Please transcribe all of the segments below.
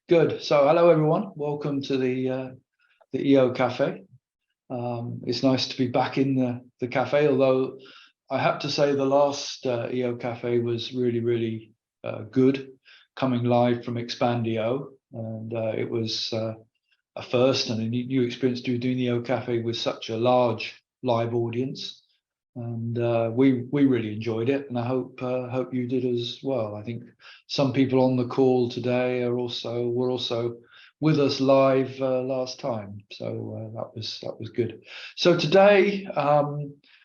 Good. So hello, everyone. Welcome to the EOcafe. It's nice to be back in the cafe, although I have to say the last EOcafe was really good, coming live from Expandio, and it was a first and a new experience doing the EOcafe with such a large live audience. And we really enjoyed it, and I hope you did as well. I think some people on the call today were also with us live last time, so that was good. So today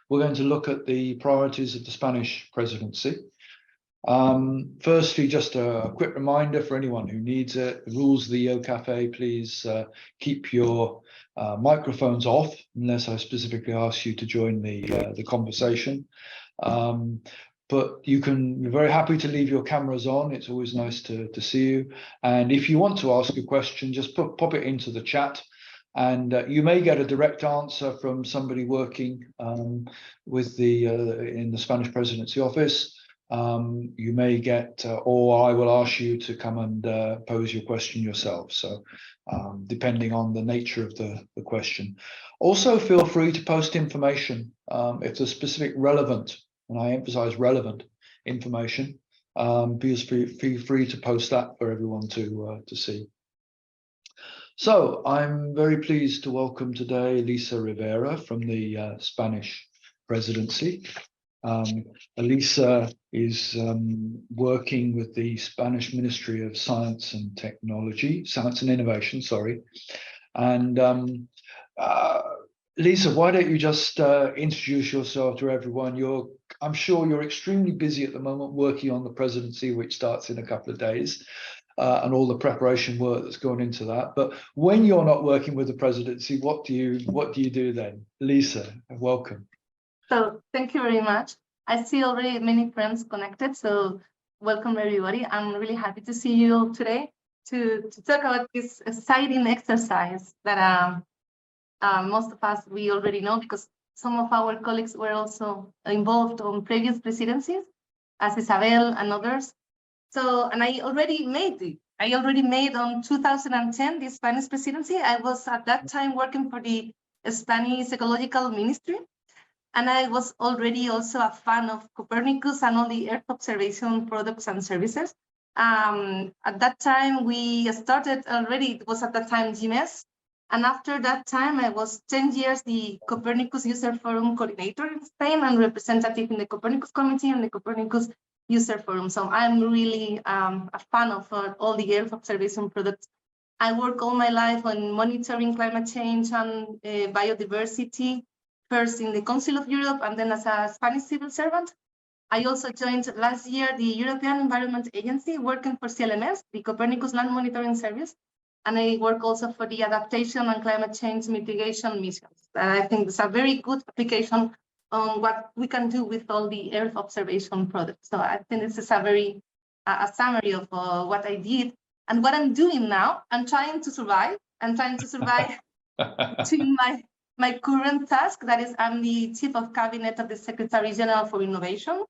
we're going to look at the priorities of the Spanish presidency. Firstly, just a quick reminder for anyone who needs it: the rules of the EOcafe. Please keep your microphones off unless I specifically ask you to join the conversation. But you're very happy to leave your cameras on. It's always nice to see you. And if you want to ask a question, just pop it into the chat. And you may get a direct answer from somebody working with in the Spanish Presidency office. You may get, or I will ask you to come and pose your question yourself. So depending on the nature of the question. Also feel free to post information if there's specific relevant, and I emphasize relevant information, because feel free to post that for everyone to see. So I'm very pleased to welcome today Elisa Rivera from the Spanish Presidency. Elisa is working with the Spanish Ministry of Science and Innovation, sorry. And Elisa, why don't you just introduce yourself to everyone? I'm sure you're extremely busy at the moment working on the presidency, which starts in a couple of days, and all the preparation work that's gone into that. But when you're not working with the presidency, what do you do then? Elisa, welcome. So thank you very much. I see already many friends connected, so welcome everybody. I'm really happy to see you all today to talk about this exciting exercise that most of us, we already know, because some of our colleagues were also involved on previous presidencies, as Isabel and others. So, and I already made it. I already made on 2010 the Spanish presidency. I was at that time working for the Spanish Ecological Ministry. And I was already also a fan of Copernicus and all the Earth observation products and services. At that time, we started already, it was at that time GMS. And after that time, I was 10 years the Copernicus User Forum coordinator in Spain and representative in the Copernicus Committee and the Copernicus User Forum. So I'm really a fan of all the Earth observation products. I work all my life on monitoring climate change and biodiversity, first in the Council of Europe and then as a Spanish civil servant. I also joined last year the European Environment Agency, working for CLMS, the Copernicus Land Monitoring Service. And I work also for the adaptation and climate change mitigation missions. And I think it's a very good application on what we can do with all the Earth observation products. So I think this is a summary of what I did and what I'm doing now. I'm trying to survive. I'm trying to survive between my current task, that is, I'm the Chief of Cabinet of the Secretary General for Innovation,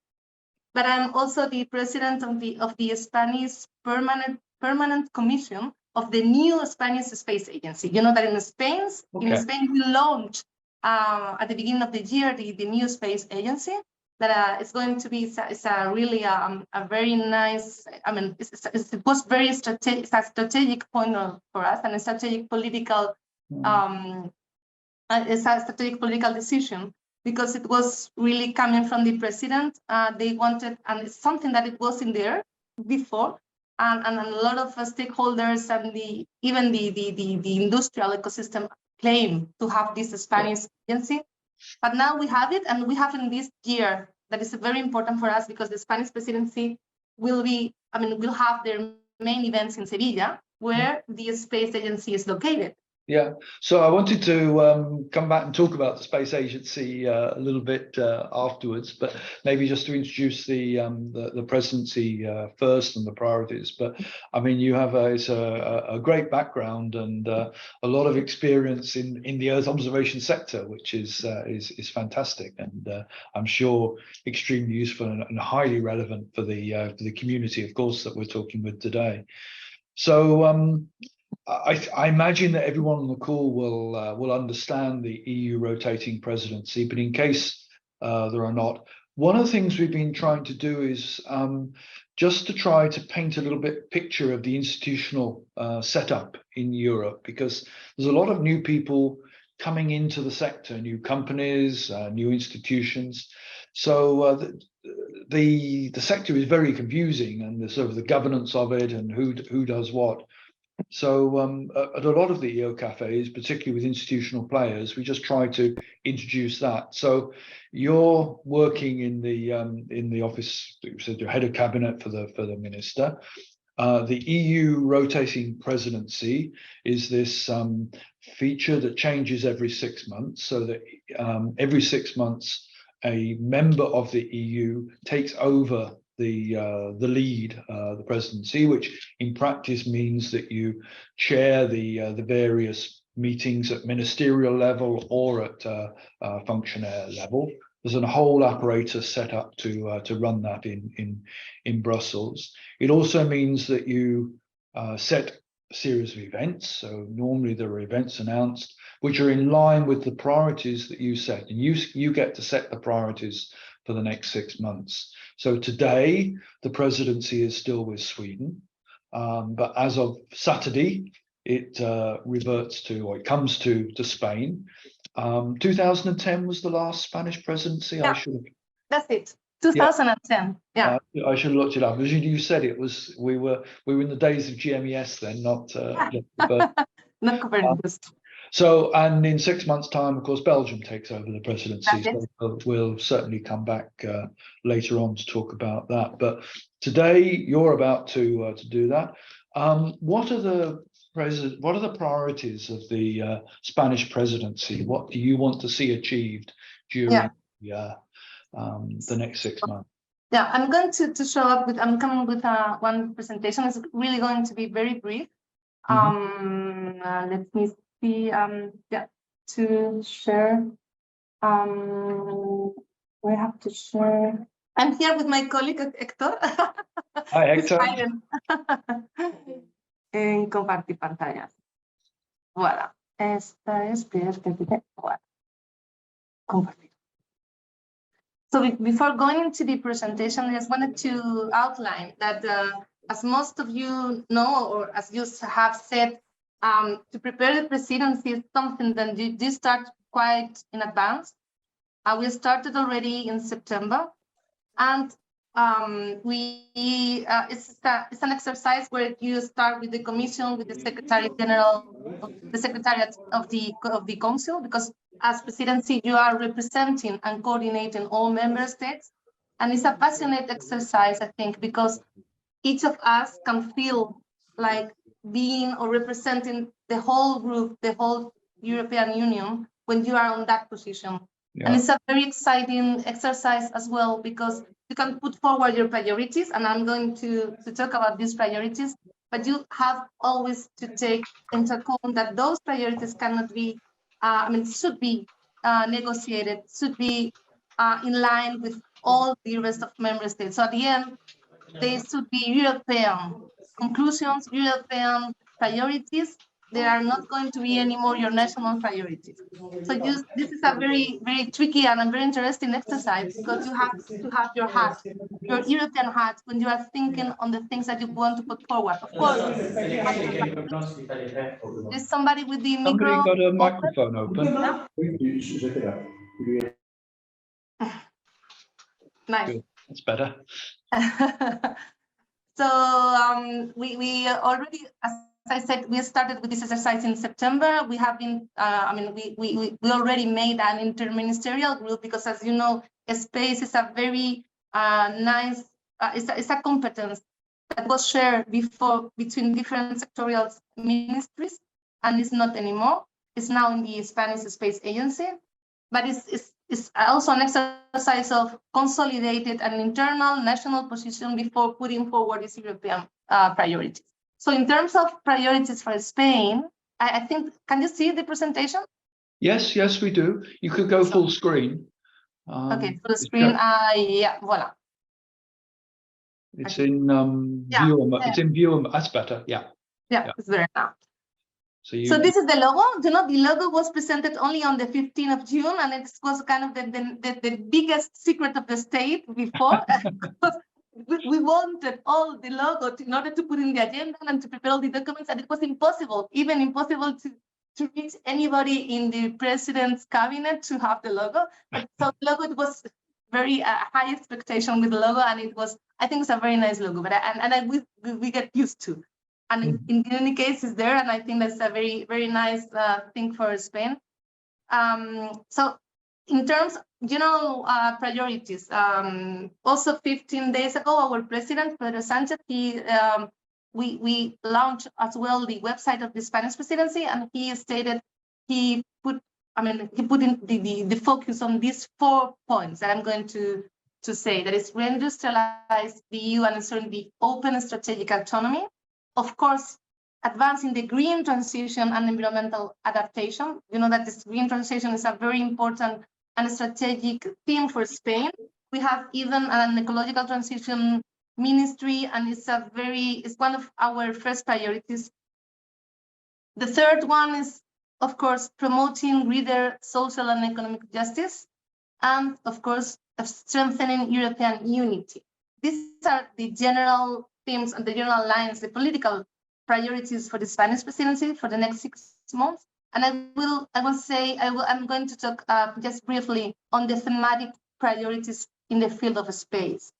but I'm also the President of the Spanish Permanent Commission of the new Spanish Space Agency. You know that in Spain we launched at the beginning of the year the new Space Agency. That it's going to be it's a really a very nice. I mean, it was very strategic. It's a strategic point for us and a strategic political. It's a strategic political decision because it was really coming from the president. They wanted, and it's something that it wasn't there before, and a lot of stakeholders and even the industrial ecosystem claim to have this Spanish agency. But now we have it, and we have in this year that is very important for us because the Spanish presidency will have their main events in Sevilla, where the space agency is located. Yeah, so I wanted to come back and talk about the space agency a little bit afterwards, but maybe just to introduce the presidency first and the priorities. But I mean, you have a great background and a lot of experience in the Earth observation sector, which is fantastic, and I'm sure extremely useful and highly relevant for the community, of course, that we're talking with today. So I imagine that everyone on the call will understand the EU rotating presidency, but in case there are not, one of the things we've been trying to do is just to try to paint a little bit picture of the institutional setup in Europe, because there's a lot of new people coming into the sector, new companies, new institutions. So the sector is very confusing, and the sort of the governance of it and who does what. So at a lot of the EOcafes, particularly with institutional players, we just try to introduce that. So you're working in the office, you said you're head of cabinet for the minister. The EU rotating presidency is this feature that changes every 6 months, so that every 6 months a member of the EU takes over the lead, the presidency, which in practice means that you chair the various meetings at ministerial level or at functionaire level. There's a whole apparatus set up to run that in Brussels. It also means that you set a series of events. So normally there are events announced which are in line with the priorities that you set, and you get to set the priorities for the next 6 months. So today the presidency is still with Sweden, but as of Saturday it reverts to, or it comes to Spain. 2010 was the last Spanish presidency. Yeah, that's it. 2010. Yeah. I should have looked it up. As you said, it was we were in the days of GMES then, not not Copernicus. So, and in 6 months' time, of course, Belgium takes over the presidency. So we'll certainly come back later on to talk about that. But today, you're about to do that. What are the priorities of the Spanish presidency? What do you want to see achieved during the next 6 months? Yeah, I'm going to show up with. I'm coming with one presentation. It's really going to be very brief. Let me see. To share. We have to share. I'm here with my colleague Héctor. Hi, Héctor. En compartir pantallas. Voilà. Esta es voilà. Compartir. So before going into the presentation, I just wanted to outline that as most of you know, or as you have said, to prepare the presidency is something that you start quite in advance. We started already in September, and it's an exercise where you start with the Commission, with the Secretary General, the Secretariat of the Council, because as presidency you are representing and coordinating all member states, and it's a passionate exercise, I think, because each of us can feel like being or representing the whole group, the whole European Union, when you are on that position. Yeah. And it's a very exciting exercise as well, because you can put forward your priorities, and I'm going to talk about these priorities, but you have always to take into account that those priorities cannot be, should be negotiated, should be in line with all the rest of member states. So at the end, they should be European conclusions, European priorities. There are not going to be any more your national priorities. So this is a very, very tricky and a very interesting exercise, because you have to have your hat, your European hat, when you are thinking on the things that you want to put forward. Of course, there's somebody with the Somebody got a microphone open. Yeah? Nice. Good. That's better. So we already, as I said, we started with this exercise in September. We have been, we already made an interministerial group, because, as you know, space is a very nice, it's a competence that was shared before between different sectorial ministries, and it's not anymore. It's now in the Spanish Space Agency, but it's also an exercise of consolidated an internal national position before putting forward these European priorities. So in terms of priorities for Spain, I think, can you see the presentation? Yes, we do. You could go full screen. Okay, full screen. Yeah, voila. It's in view. It's in view. That's better. Yeah. Yeah, it's there now. So this is the logo. The logo was presented only on the 15th of June, and it was kind of the biggest secret of the state before. We wanted all the logo in order to put in the agenda and to prepare all the documents, and it was impossible, even impossible to reach anybody in the president's cabinet to have the logo. But so the logo, it was very high expectation with the logo, and it was, I think it's a very nice logo, but we get used to. And in any case, it's there, and I think that's a very, very nice thing for Spain. So in terms, priorities, also 15 days ago, our president, Pedro Sanchez, we launched as well the website of the Spanish Presidency, and he stated he put in the focus on these 4 points that I'm going to say. That is, reindustrialize the EU and ensuring the open strategic autonomy. Of course, advancing the green transition and environmental adaptation. You know that this green transition is a very important and strategic theme for Spain. We have even an ecological transition ministry, and it's one of our first priorities. The third one is, of course, promoting greater social and economic justice, and of course, strengthening European unity. These are the general themes and the general lines, the political priorities for the Spanish presidency for the next 6 months. And I'm going to talk just briefly on the thematic priorities in the field of space.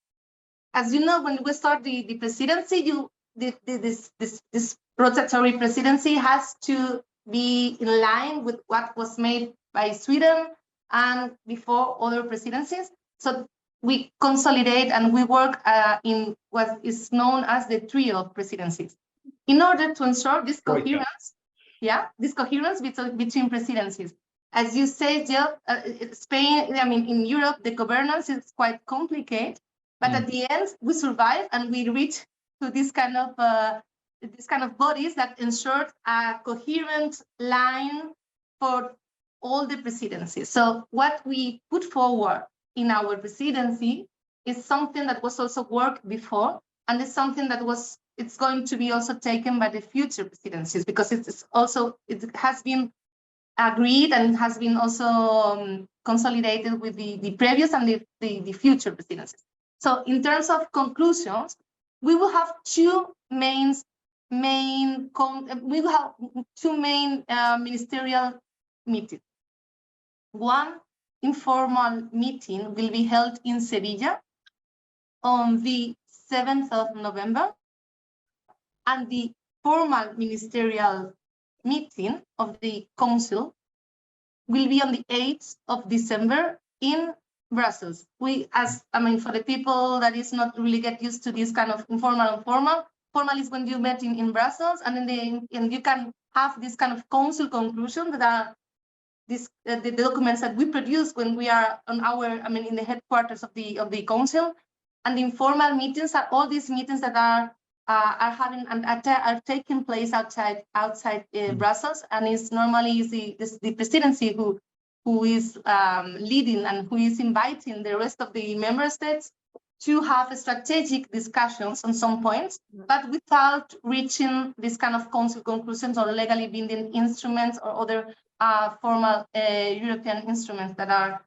As you know, when we start the presidency, this rotatory presidency has to be in line with what was made by Sweden and before other presidencies. So we consolidate and we work in what is known as the trio of presidencies in order to ensure this coherence. This coherence between presidencies. As you say, Geoff, Spain, in Europe, the governance is quite complicated, but at the end, we survive and we reach to this kind of bodies that ensure a coherent line for all the presidencies. So what we put forward in our presidency is something that was also worked before, and it's something that it's going to be also taken by the future presidencies, because it has been agreed and has been also consolidated with the previous and the future presidencies. So in terms of conclusions, we will have two main ministerial meetings. One informal meeting will be held in Sevilla on the 7th of November, and the formal ministerial meeting of the Council will be on the 8th of December in Brussels. For the people that is not really get used to this kind of informal and formal, formal is when you met in Brussels, and then you can have this kind of Council conclusion that are the documents that we produce when we are on in the headquarters of the Council. And the informal meetings are all these meetings that are taking place outside Brussels, and it's normally the presidency who is leading and who is inviting the rest of the member states to have strategic discussions on some points, but without reaching this kind of Council conclusions or legally binding instruments or other formal European instruments that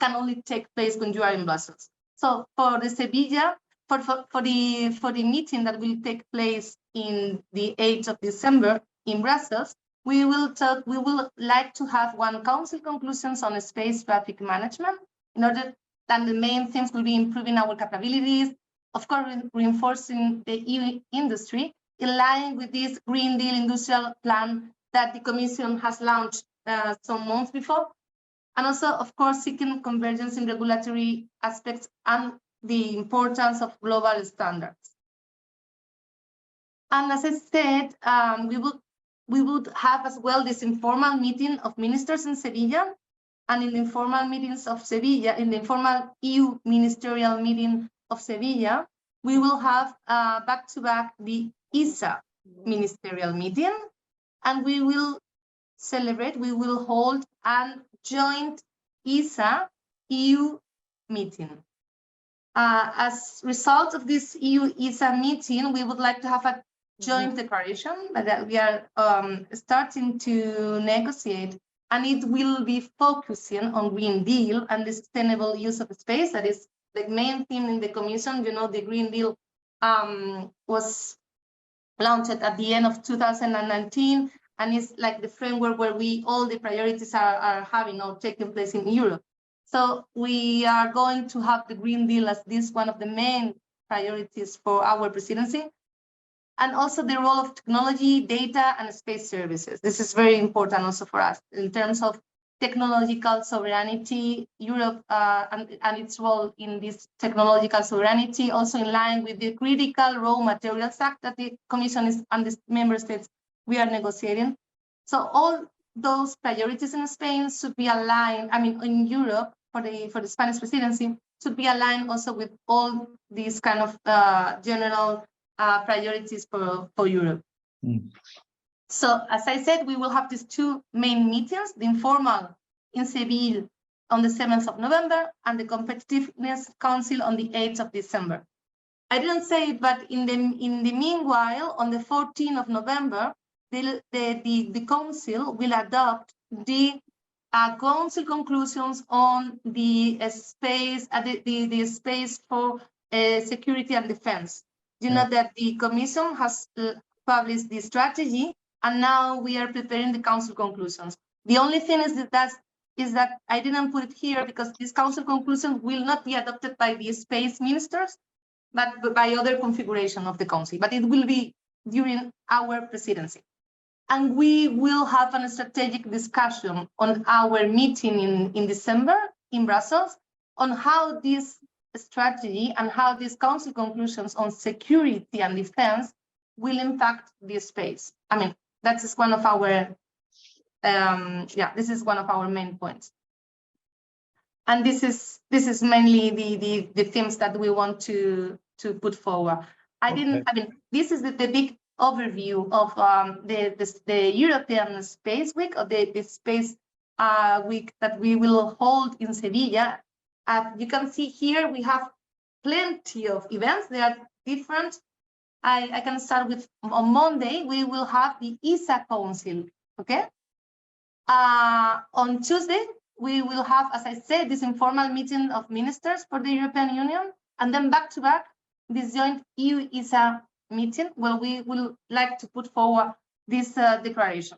can only take place when you are in Brussels. So for the Sevilla, for the meeting that will take place in the 8th of December in Brussels, we will like to have one Council conclusions on space traffic management, in order that the main themes will be improving our capabilities, of course, reinforcing the EU industry in line with this Green Deal industrial plan that the Commission has launched some months before, and also, of course, seeking convergence in regulatory aspects and the importance of global standards. And as I said, we would have as well this informal meeting of ministers in Sevilla, and in the informal meetings of Sevilla, in the informal EU ministerial meeting of Sevilla, we will have back-to-back the ESA ministerial meeting, and we will hold a joint ESA EU meeting. As a result of this EU ESA meeting, we would like to have a joint declaration that we are starting to negotiate, and it will be focusing on Green Deal and the sustainable use of space. That is the main theme in the Commission. You know, the Green Deal was launched at the end of 2019, and it's like the framework where all the priorities are having or taking place in Europe. So we are going to have the Green Deal as this one of the main priorities for our presidency, and also the role of technology, data, and space services. This is very important also for us in terms of technological sovereignty, Europe and its role in this technological sovereignty, also in line with the Critical Raw Materials Act that the Commission is and the member states we are negotiating. So all those priorities in Spain should be aligned, I mean, in Europe for the Spanish presidency, should be aligned also with all these kind of general priorities for Europe. So as I said, we will have these two main meetings, the informal in Seville on the 7th of November and the Competitiveness Council on the 8th of December. I didn't say it, but in the meanwhile, on the 14th of November, the Council will adopt the Council conclusions on the space, the space for security and defense. You know that the Commission has published the strategy, and now we are preparing the Council conclusions. The only thing is that I didn't put it here because these Council conclusions will not be adopted by the space ministers, but by other configuration of the Council. But it will be during our presidency. And we will have a strategic discussion on our meeting in December in Brussels on how this strategy and how these Council conclusions on security and defense will impact the space. I mean, that is one of our, this is one of our main points. And this is mainly the themes that we want to put forward. I mean, this is the big overview of the European Space Week, or the Space Week that we will hold in Sevilla. You can see here we have plenty of events. They are different. I can start with, on Monday, we will have the ESA Council, okay? On Tuesday, we will have, as I said, this informal meeting of ministers for the European Union, and then back-to-back, this joint EU-ESA meeting where we will like to put forward this declaration.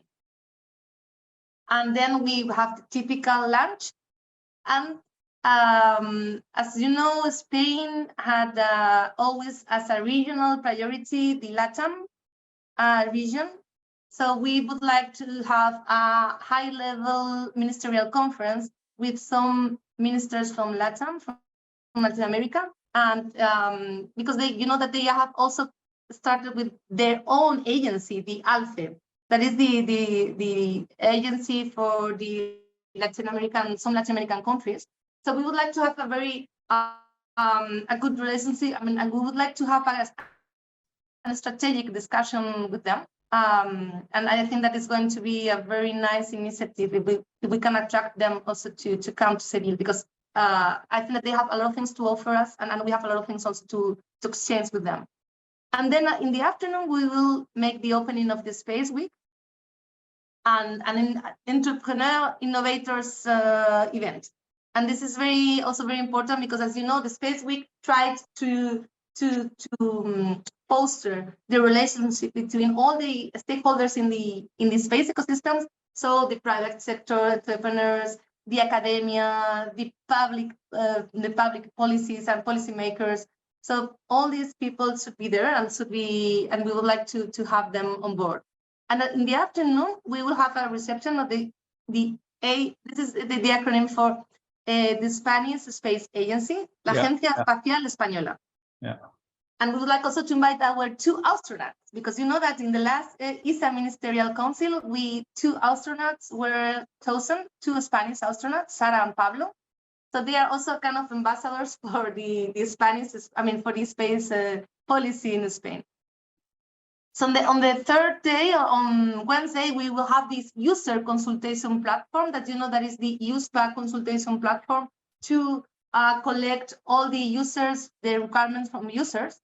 And then we have the typical lunch. And as you know, Spain had always as a regional priority the LATAM region. So we would like to have a high-level ministerial conference with some ministers from LATAM, from Latin America, and because you know that they have also started with their own agency, the ALCE, that is the agency for the some Latin American countries. So we would like to have a very a good relationship. I mean, and we would like to have a strategic discussion with them. And I think that is going to be a very nice initiative if we can attract them also to come to Seville, because I think that they have a lot of things to offer us, and we have a lot of things also to exchange with them. And then in the afternoon, we will make the opening of the Space Week and an entrepreneur innovators event. And this is also very important because, as you know, the Space Week tried to foster the relationship between all the stakeholders in the space ecosystems. So the private sector, entrepreneurs, the academia, the public policies and policymakers. So all these people should be there and we would like to have them on board. And in the afternoon, we will have a reception of this is the acronym for the Spanish Space Agency, La Agencia Espacial Española. Yeah. And we would like also to invite our 2 astronauts, because you know that in the last ESA Ministerial Council, 2 astronauts were chosen, 2 Spanish astronauts, Sara and Pablo. So they are also kind of ambassadors for the Spanish, for the space policy in Spain. So on the 3rd day, on Wednesday, we will have this user consultation platform that you know that is the EUSPA consultation platform to collect all the users, the requirements from users.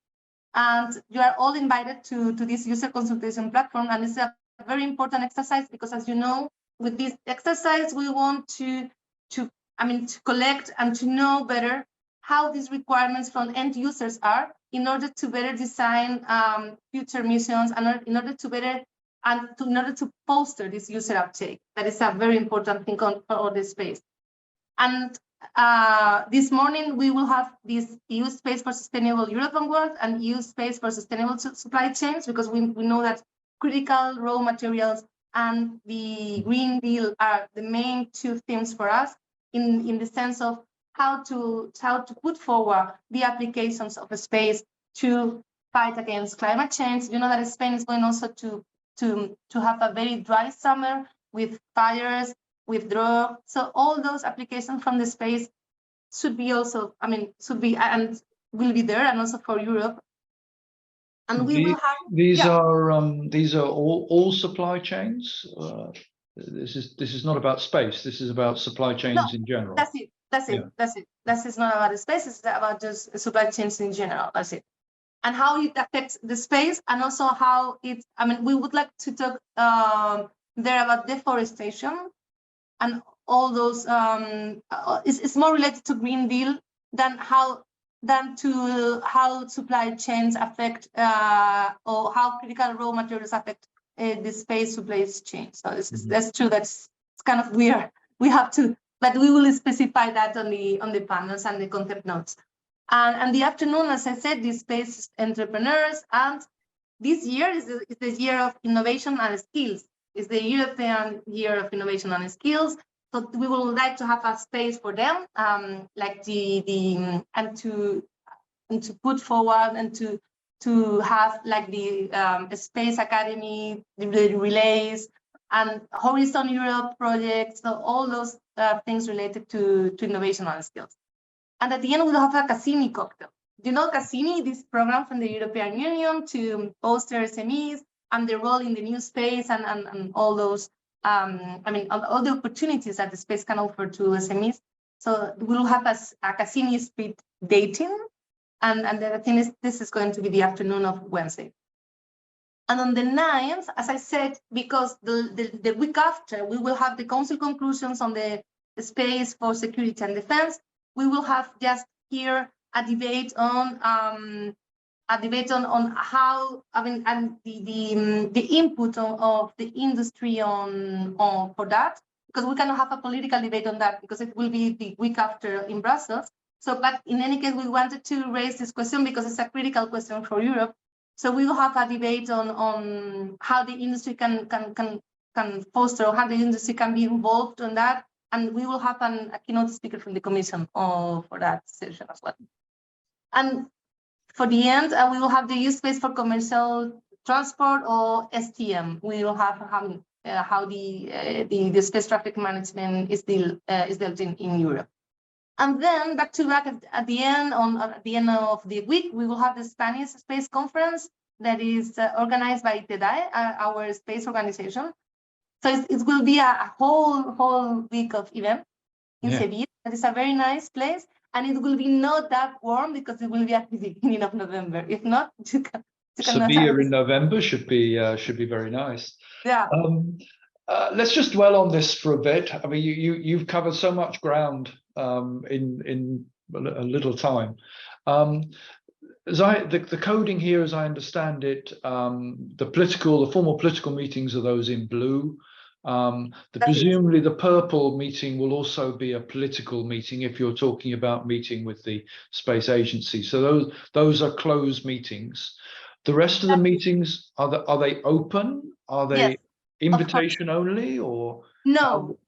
And you are all invited to this user consultation platform. And it's a very important exercise because, as you know, with this exercise, we want to collect and to know better how these requirements from end users are in order to better design future missions and in order to foster this user uptake. That is a very important thing for this space. And this morning, we will have this EU Space for Sustainable Europe and World and EU Space for Sustainable Supply Chains, because we know that critical raw materials and the Green Deal are the main two themes for us in the sense of how to put forward the applications of a space to fight against climate change. You know that Spain is going also to have a very dry summer with fires, with drought. So all those applications from the space should be also, should be and will be there, and also for Europe. And we will have these are all supply chains. This is not about space. This is about supply chains in general. That's it. That is not about the space. It's about just supply chains in general. That's it. And how it affects the space, and also how it. We would like to talk there about deforestation and all those. It's more related to Green Deal than to how supply chains affect or how critical raw materials affect the space supply chain. So that's true. That's kind of weird. We have to, but we will specify that on the panels and the concept notes. And the afternoon, as I said, the space entrepreneurs, and this year is the year of innovation and skills. It's the European Year of Innovation and Skills. So we would like to have a space for them, like and to put forward and to have like the Space Academy, the relays, and Horizon Europe projects. So all those things related to innovation and skills. And at the end, we'll have a Cassini cocktail. You know Cassini, this program from the European Union to foster SMEs and their role in the new space and all those. All the opportunities that the space can offer to SMEs. So we'll have a Cassini speed dating, and the thing is, this is going to be the afternoon of Wednesday. And on the 9th, as I said, because the week after, we will have the council conclusions on the space for security and defense. We will have just here a debate on how and the input of the industry on for that, because we cannot have a political debate on that because it will be the week after in Brussels. So, but in any case, we wanted to raise this question because it's a critical question for Europe. So we will have a debate on how the industry can foster, or how the industry can be involved on that, and we will have a keynote speaker from the Commission for that session as well. And for the end, we will have the use space for commercial transport, or STM. We will have how the space traffic management is dealt in Europe. And then back at the end of the week, we will have the Spanish Space Conference that is organized by TEDAE, our space organization. So it will be a whole week of event in Seville. It is a very nice place. And it will be not that warm because it will be at the beginning of November. If not, Sevilla in November should be very nice. Yeah. Let's just dwell on this for a bit. You've covered so much ground in a little time. The coding here, as I understand it, the formal political meetings are those in blue. Presumably the purple meeting will also be a political meeting if you're talking about meeting with the space agency. So those are closed meetings. The rest of the meetings, are they open? Are they invitation only, or? No.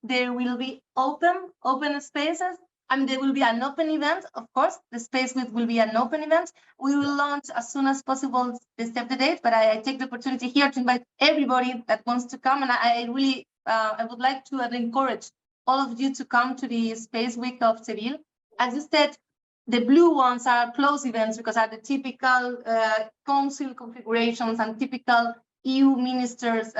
There will be open spaces, and there will be an open event. Of course, the space will be an open event. We will launch as soon as possible the save the date, but I take the opportunity here to invite everybody that wants to come, and I really I would like to encourage all of you to come to the Space Week of Seville. As you said, the blue ones are closed events because are the typical council configurations and typical EU ministers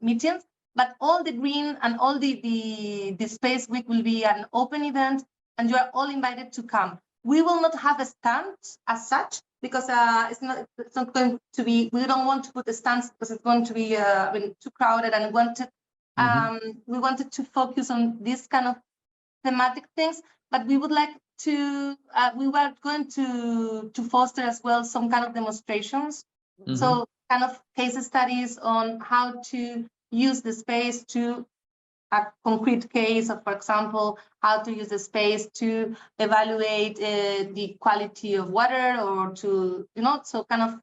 meetings. But all the green and all the Space Week will be an open event, and you are all invited to come. We will not have a stand as such, because it's not going to be, we don't want to put the stands because it's going to be too crowded, and we wanted to focus on this kind of thematic things, but we would like to, we were going to foster as well some kind of demonstrations. So kind of case studies on how to use the space to a concrete case of, for example, how to use the space to evaluate the quality of water, or to, so kind of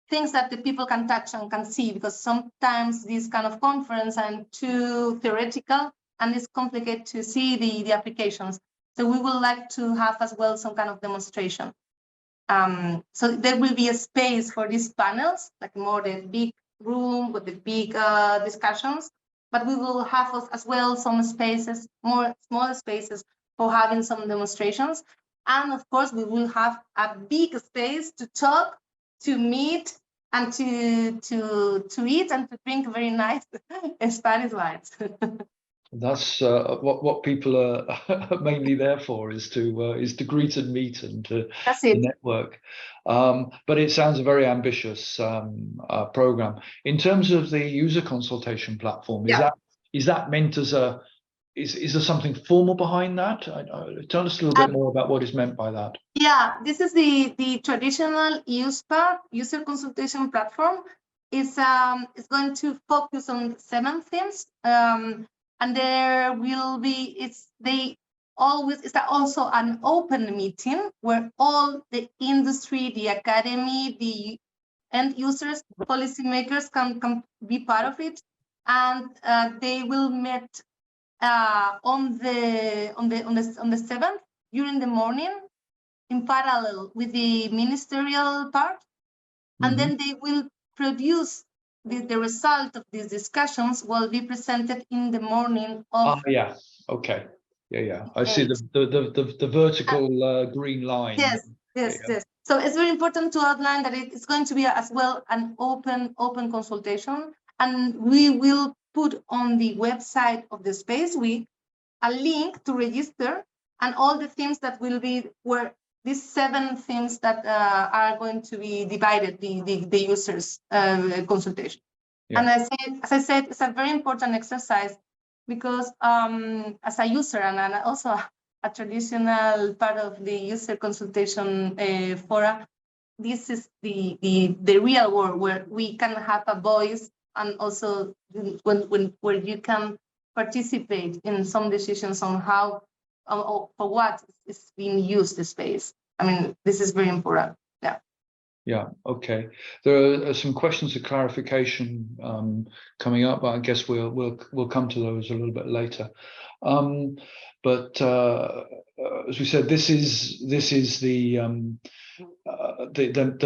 things that the people can touch and can see, because sometimes these kind of conference are too theoretical and it's complicated to see the applications. So we would like to have as well some kind of demonstration. So there will be a space for these panels, like more the big room with the big discussions, but we will have as well some spaces, more smaller spaces for having some demonstrations. And of course, we will have a big space to talk, to meet, and to eat and to drink very nice Spanish wines. That's what people are mainly there for, is to greet and meet and to network. But it sounds a very ambitious program. In terms of the user consultation platform, is that meant as a, is there something formal behind that? Tell us a little bit more about what is meant by that. Yeah, this is the traditional EOSPA, user consultation platform. Is going to focus on 7 themes. And there will be, it's also an open meeting where all the industry, the academy, the end users, policymakers can be part of it, and they will meet on the 7th during the morning in parallel with the ministerial part, and then they will produce the result of these discussions will be presented in the morning of. Okay. I see the vertical green line. Yes. So it's very important to outline that it's going to be as well an open consultation, and we will put on the website of the Space Week a link to register, and all the themes that will be where these 7 themes that are going to be divided, the users consultation. And as I said, it's a very important exercise, because as a user and also a traditional part of the user consultation fora, this is the real world where we can have a voice, and also where you can participate in some decisions on how for what is being used the space. I mean, this is very important. Yeah. Okay. There are some questions of clarification coming up, but I guess we'll come to those a little bit later. But as we said, this is the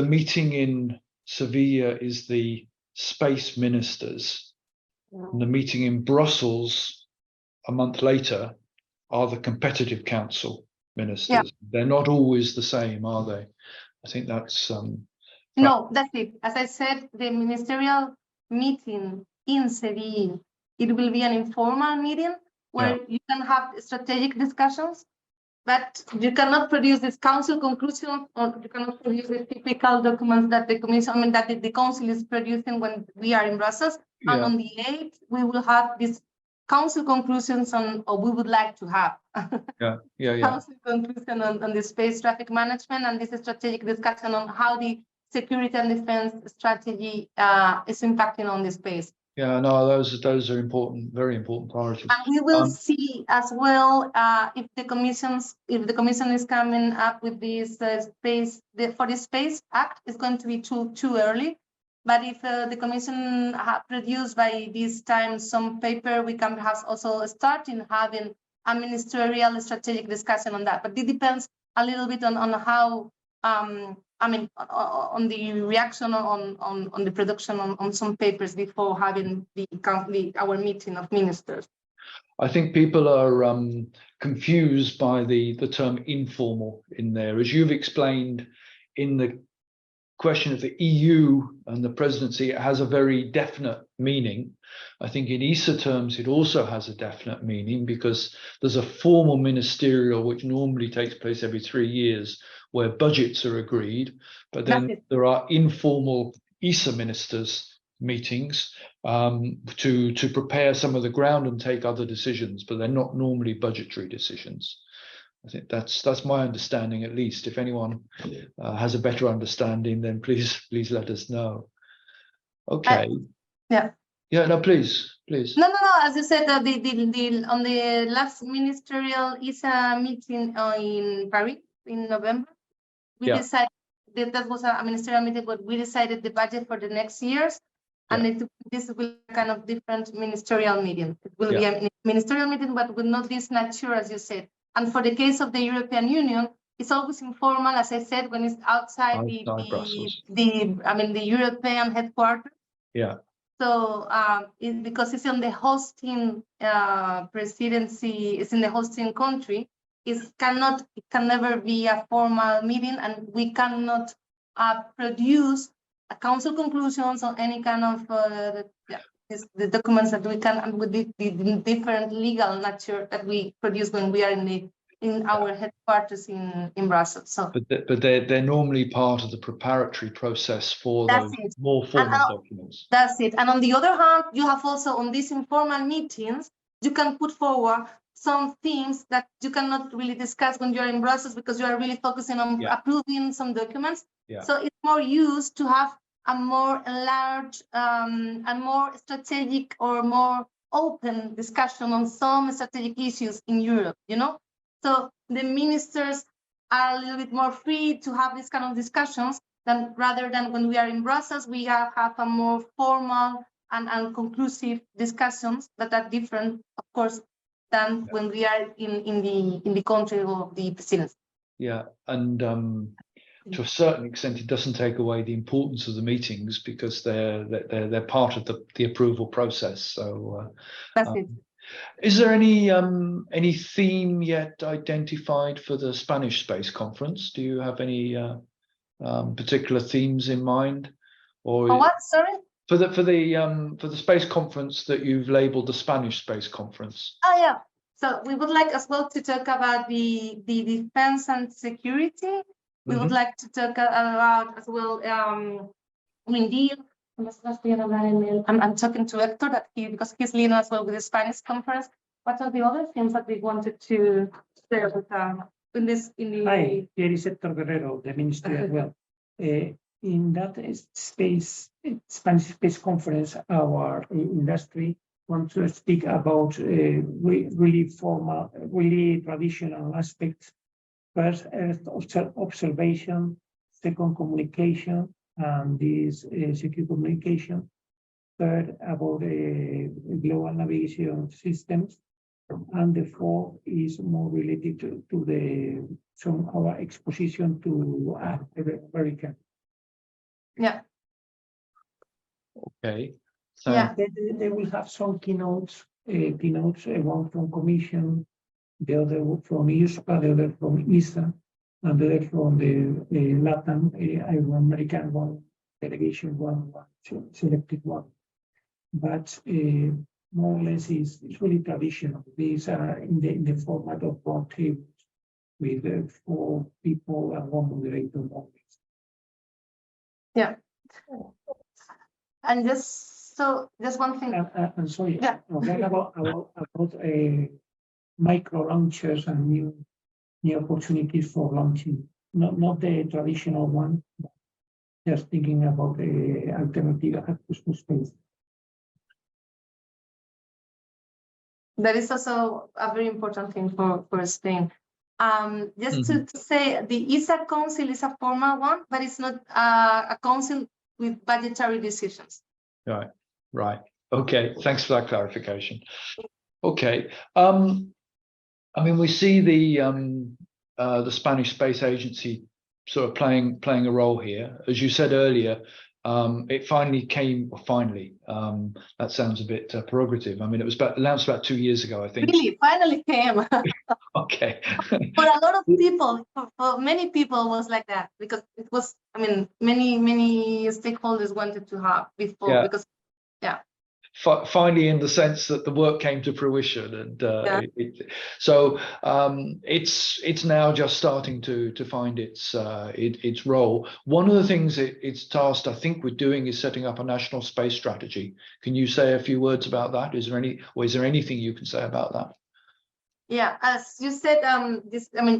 meeting in Sevilla is the space ministers. And the meeting in Brussels a month later are the competitive council ministers. They're not always the same, are they? I think that's no, that's it. As I said, the ministerial meeting in Seville, it will be an informal meeting where you can have strategic discussions, but you cannot produce this council conclusion, or you cannot produce the typical documents that the commission, that the council is producing when we are in Brussels. And on the 8th, we will have these council conclusions on, or we would like to have. Council conclusion on the space traffic management, and this strategic discussion on how the security and defense strategy is impacting on the space. No, those are important, very important priorities. And we will see as well if the commission is coming up with this space for the Space Act, is going to be too early. But if the commission produced by this time some paper, we can perhaps also start in having a ministerial strategic discussion on that. But it depends a little bit on how on the reaction on the production on some papers before having our meeting of ministers. I think people are confused by the term informal in there. As you've explained in the question of the EU and the presidency has a very definite meaning. I think in ESA terms, it also has a definite meaning because there's a formal ministerial which normally takes place every 3 years where budgets are agreed, but then there are informal ESA ministers meetings to prepare some of the ground and take other decisions, but they're not normally budgetary decisions. I think that's my understanding, at least. If anyone has a better understanding, then please let us know. Okay. No, please. No. As you said, on the last ministerial ESA meeting in Paris in November, we decided that was a ministerial meeting, but we decided the budget for the next years, and this will be kind of different ministerial meeting. It will be a ministerial meeting, but with not this nature, as you said. And for the case of the European Union, it's always informal, as I said, when it's outside the European headquarters. Yeah. So because it's on the hosting presidency, it's in the hosting country, it can never be a formal meeting, and we cannot produce a council conclusions or any kind of the documents that we can with the different legal nature that we produce when we are in our headquarters in Brussels. So, but they're normally part of the preparatory process for those more formal documents. That's it. And on the other hand, you have also on these informal meetings, you can put forward some themes that you cannot really discuss when you're in Brussels because you are really focusing on approving some documents. So it's more used to have a more large and more strategic or more open discussion on some strategic issues in Europe, So the ministers are a little bit more free to have this kind of discussions rather than when we are in Brussels, we have a more formal and conclusive discussions that are different, of course, than when we are in the country of the presidency. Yeah, and to a certain extent, it doesn't take away the importance of the meetings because they're part of the approval process. So that's it. Is there any theme yet identified for the Spanish Space Conference? Do you have any particular themes in mind? Or what? Sorry. For the space conference that you've labeled the Spanish Space Conference. Oh yeah. So we would like as well to talk about the defense and security. We would like to talk about as well Green Deal. I'm talking to Hector because he's leading as well with the Spanish conference. What are the other things that we wanted to share with in the? Hi, here is Hector Guerrero, the ministry as well. In that Spanish Space Conference, our industry wants to speak about really formal, really traditional aspects. First, Earth observation, second, communication, and this secure communication. Third, about global navigation systems. And the fourth is more related to our exposition to America. Yeah. Okay. So they will have some keynotes, one from Commission, the other from EARSC, the other from ESA, and the other from the Latin American one, delegation one, selected one. But more or less it's really traditional. These are in the format of round tables with 4 people and 1 moderator always. Yeah. And just one thing. I'm sorry. Yeah. About micro launchers and new opportunities for launching. Not the traditional one, but just thinking about the alternative access to space. That is also a very important thing for Spain. Just to say, the ESA Council is a formal one, but it's not a council with budgetary decisions. Right. Okay. Thanks for that clarification. Okay. I mean, we see the Spanish Space Agency sort of playing a role here. As you said earlier, it finally came. Well, finally, that sounds a bit prerogative. I mean, it was announced about 2 years ago, I think. Really, finally came. Okay. For a lot of people, for many people, was like that because it was. I mean, many stakeholders wanted to have before because. Finally, in the sense that the work came to fruition, and it's now just starting to find its role. One of the things it's tasked, I think, with doing is setting up a national space strategy. Can you say a few words about that? Is there anything you can say about that? Yeah, as you said,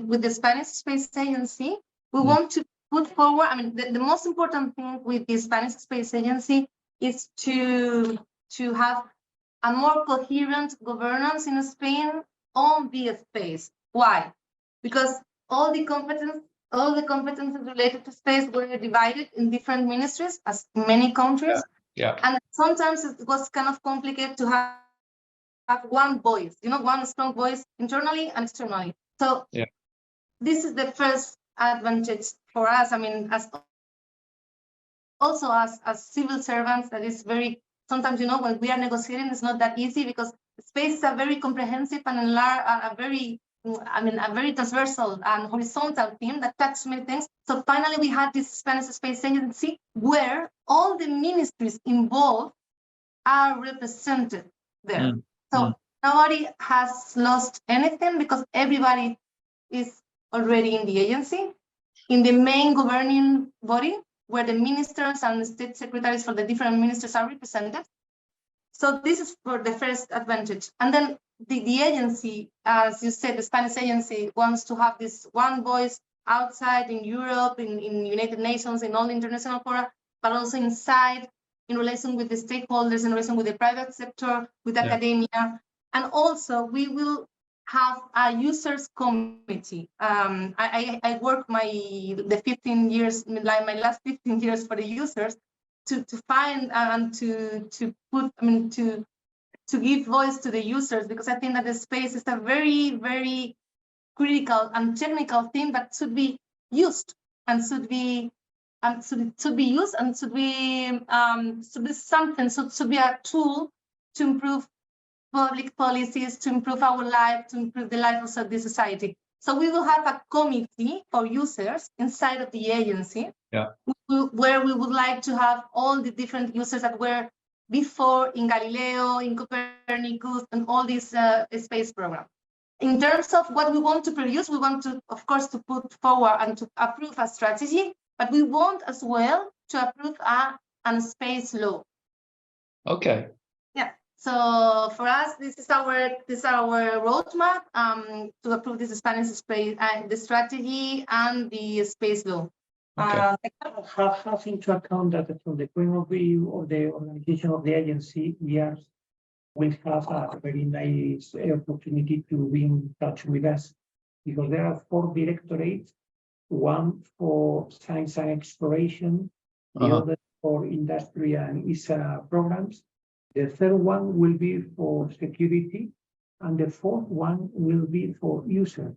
with the Spanish Space Agency, we want to put forward. I mean, the most important thing with the Spanish Space Agency is to have a more coherent governance in Spain on the space. Why? Because all the competences related to space were divided in different ministries, as in many countries. Yeah. And sometimes it was kind of complicated to have one voice, one strong voice internally and externally. So this is the first advantage for us. I mean, as civil servants, that is very. Sometimes, when we are negotiating, it's not that easy because space is a very comprehensive and a very transversal and horizontal theme that touches many things. So finally, we had this Spanish Space Agency where all the ministries involved are represented there. So nobody has lost anything because everybody is already in the agency, in the main governing body, where the ministers and the state secretaries for the different ministers are represented. So this is for the first advantage. And then the agency, as you said, the Spanish agency wants to have this one voice outside in Europe, in United Nations, in all international fora, but also inside, in relation with the stakeholders, in relation with the private sector, with academia. And also we will have a users committee. I worked my last 15 years for the users to find and to give voice to the users, because I think that the space is a very, very critical and technical thing that should be used and should be used and should be something, should be a tool to improve public policies, to improve our life, to improve the lives of the society. So we will have a committee for users inside of the agency, where we would like to have all the different users that were before in Galileo, in Copernicus, and all these space programs. In terms of what we want to produce, we want to, of course, to put forward and to approve a strategy, but we want as well to approve a space law. Okay. Yeah. So for us, this is our roadmap to approve this Spanish space, the strategy and the space law. Have into account that from the point of view of the organization of the agency, EARSC will have a very nice opportunity to be in touch with us, because there are 4 directorates, one for science and exploration, the other for industry and ESA programs. The third one will be for security, and the fourth one will be for users.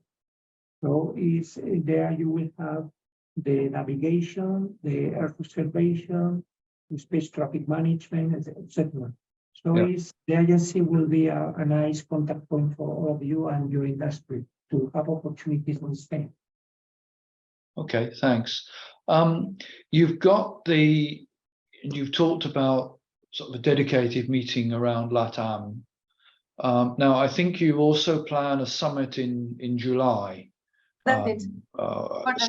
So there you will have the navigation, the Earth observation, the space traffic management, etc. So the agency will be a nice contact point for all of you and your industry to have opportunities in Spain. Okay, thanks. You've talked about sort of a dedicated meeting around LATAM. Now, I think you also plan a summit in July. That's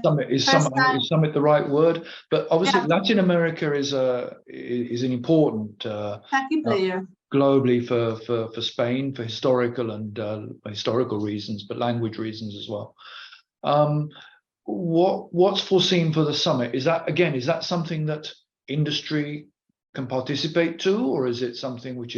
Summit is summit the right word? But obviously, Latin America is an important player globally for Spain, for historical reasons, but language reasons as well. What's foreseen for the summit? Is that something that industry can participate to, or is it something which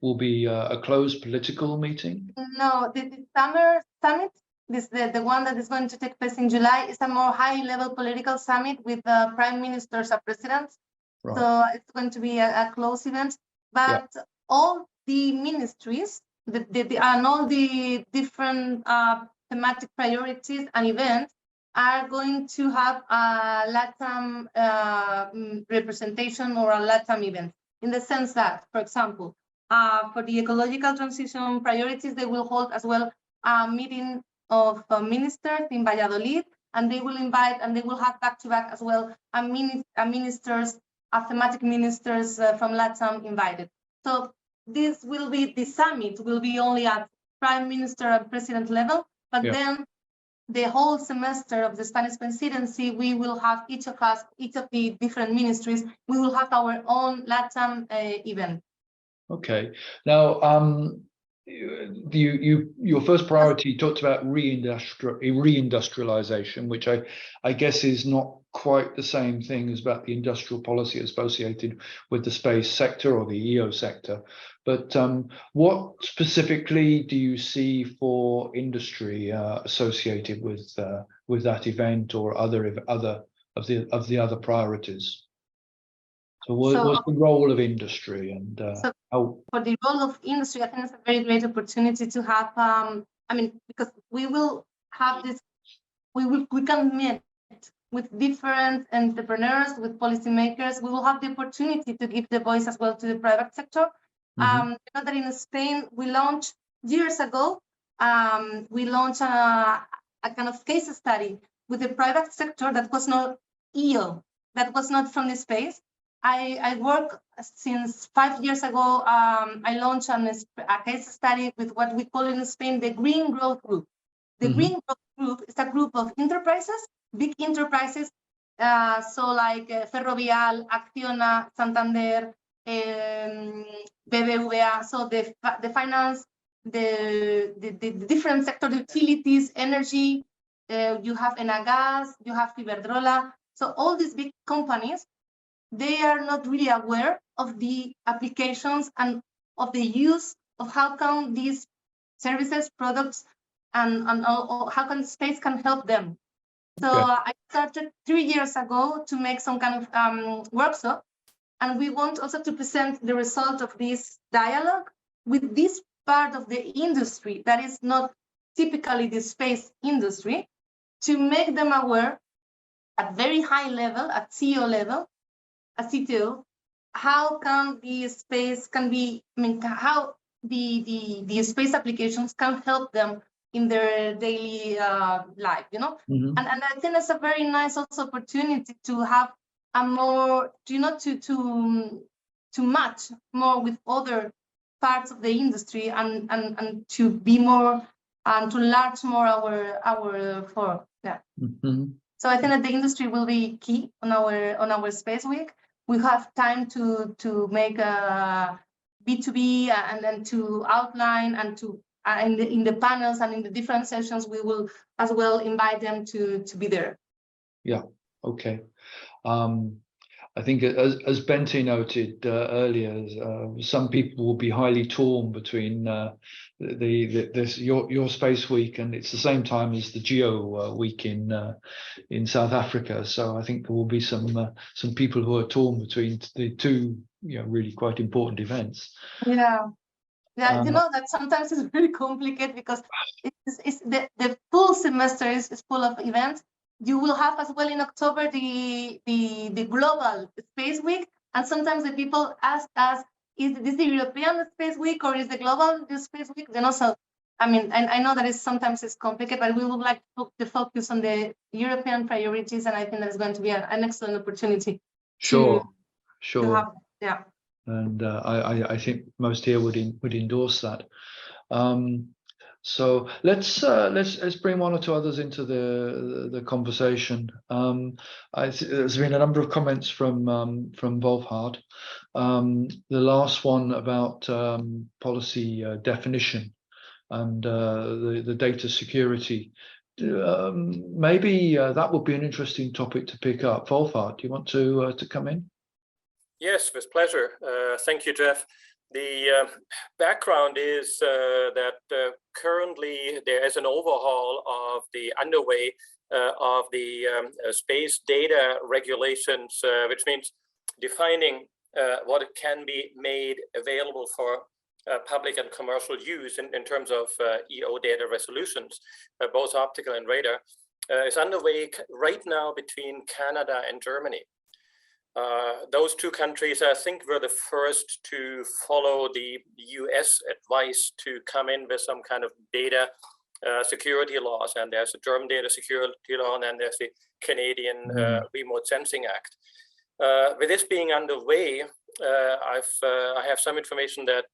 will be a closed political meeting? No, the summer summit, the one that is going to take place in July, is a more high-level political summit with the prime ministers and presidents. Right. So it's going to be a closed event. But all the ministries and all the different thematic priorities and events are going to have a LATAM representation or a LATAM event, in the sense that, for example, for the ecological transition priorities, they will hold as well a meeting of ministers in Valladolid, and they will invite, and they will have back-to-back as well a thematic ministers from LATAM invited. So this will be, the summit will be only at Prime Minister and President level, but then the whole semester of the Spanish Presidency, we will have each of us, each of the different ministries, we will have our own LATAM event. Okay. Now, your first priority talked about reindustrialization, which I guess is not quite the same thing as about the industrial policy associated with the space sector or the EO sector. But what specifically do you see for industry associated with that event, or other of the other priorities? So what's the role of industry, and how? For the role of industry, I think it's a very great opportunity to have, because we will have this, we can meet with different entrepreneurs, with policymakers. We will have the opportunity to give the voice as well to the private sector. You know that in Spain, we launched years ago, we launched a kind of case study with the private sector that was not EO, that was not from the space. I work since 5 years ago. I launched a case study with what we call in Spain the Green Growth Group. The Green Growth Group is a group of enterprises, big enterprises, so like Ferrovial, Acciona, Santander, BBVA. So the finance, the different sectors, utilities, energy. You have Enagas, you have Iberdrola. So all these big companies, they are not really aware of the applications and of the use of how come these services, products, and how can space can help them. So I started 3 years ago to make some kind of workshop, and we want also to present the result of this dialogue with this part of the industry that is not typically the space industry, to make them aware at very high level, at CEO level, a CTO, how can the space can be, how the space applications can help them in their daily life, you know? And I think it's a very nice also opportunity to have a more, to match more with other parts of the industry, and to be more, and to enlarge more our forum. So I think that the industry will be key on our Space Week. We have time to make a B2B, and then to outline, and to in the panels and in the different sessions, we will as well invite them to be there. Yeah. Okay. I think as Bente noted earlier, some people will be highly torn between your Space Week, and it's the same time as the Geo Week in South Africa. So I think there will be some people who are torn between the two, really quite important events. Yeah, you know that sometimes it's very complicated, because it's the full semester is full of events. You will have as well in October the global Space Week, and sometimes the people ask us, is this the European Space Week or is the global Space Week? Then also, I know that sometimes it's complicated, but we would like to focus on the European priorities, and I think that's going to be an excellent opportunity. Sure. To have, yeah. And I think most here would endorse that. So let's bring one or two others into the conversation. There's been a number of comments from Wolfhard. The last one about policy definition and the data security. Maybe that would be an interesting topic to pick up. Wolfhard, do you want to come in? Yes, with pleasure. Thank you, Geoff. The background is that currently there is an overhaul of the underway of the space data regulations, which means defining what can be made available for public and commercial use in terms of EO data resolutions, both optical and radar. is underway right now between Canada and Germany. Those two countries, I think, were the first to follow the US advice to come in with some kind of data security laws. And there's a German data security law, and then there's the Canadian Remote Sensing Act. With this being underway, I have some information that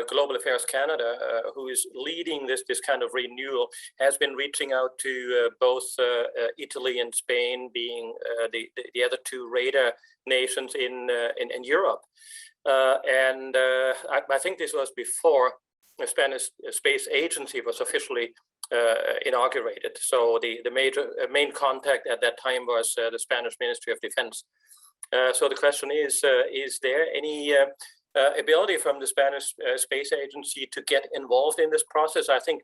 Global Affairs Canada, who is leading this kind of renewal, has been reaching out to both Italy and Spain, being the other two radar nations in Europe. And I think this was before the Spanish Space Agency was officially inaugurated. So the main contact at that time was the Spanish Ministry of Defense. So the question is there any ability from the Spanish Space Agency to get involved in this process? I think